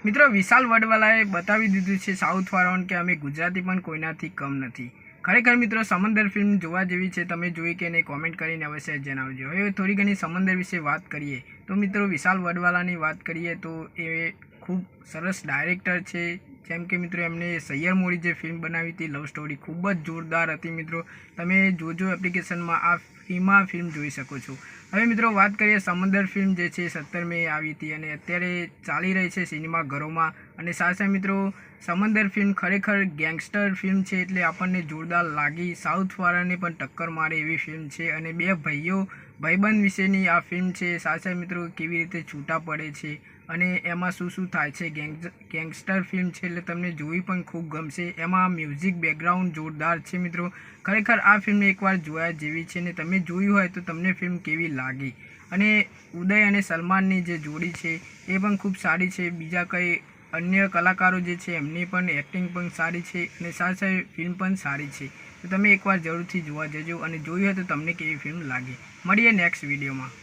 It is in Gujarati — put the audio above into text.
મિત્રો વિશાલ વડવાલાએ બતાવી દીધું છે સાઉથવાળાઓને કે અમે ગુજરાતી પણ કોઈનાથી કમ નથી. ખરેખર મિત્રો સમંદર ફિલ્મ જોવા જેવી છે. તમે જોઈ કે નહીં કોમેન્ટ કરીને અવશ્ય જણાવજો. હવે થોડી ઘણી સમંદર વિશે વાત કરીએ તો મિત્રો વિશાલ વડવાલાની વાત કરીએ તો એ ખૂબ સરસ ડાયરેક્ટર છે. જેમ કે મિત્રો એમને સૈયર મોડી જે ફિલ્મ બનાવી હતી લવ સ્ટોરી ખૂબ જ જોરદાર હતી. મિત્રો તમે જોજો એપ્લિકેશનમાં આ ફિલ્મ જોઈ શકો છો. હવે મિત્રો વાત કરીએ સમંદર ફિલ્મ જે છે 17 મે આવી હતી અને અત્યારે ચાલી રહી છે સિનેમાઘરોમાં. અને સાથે મિત્રો સમંદર ફિલ્મ ખરેખર ગેંગસ્ટર ફિલ્મ છે એટલે આપણને જોરદાર લાગી. સાઉથવાળાને પણ ટક્કર મારે એવી ફિલ્મ છે અને બે ભાઈબંધ વિશેની આ ફિલ્મ છે. સાથે મિત્રો કેવી રીતે છૂટા પડે છે અને એમાં શું થાય છે. ગેંગસ્ટર ફિલ્મ છે એટલે તમને જોવી પણ ખૂબ ગમશે. એમાં મ્યુઝિક બેકગ્રાઉન્ડ જોરદાર છે મિત્રો. ખરેખર આ ફિલ્મ એકવાર જોયા જેવી છે ને તમે જોયું હોય તો તમને ફિલ્મ કેવી લાગી. અને ઉદય અને સલમાનની જે જોડી છે એ પણ ખૂબ સારી છે. બીજા કંઈ અન્ય કલાકારો જે છે એમની પણ એક્ટિંગ પણ સારી છે અને સાથે ફિલ્મ પણ સારી છે. તો તમે એકવાર જરૂરથી જોવા જજો અને જોયું હોય તો તમને કેવી ફિલ્મ લાગી. મળીએ નેક્સ્ટ વિડીયોમાં.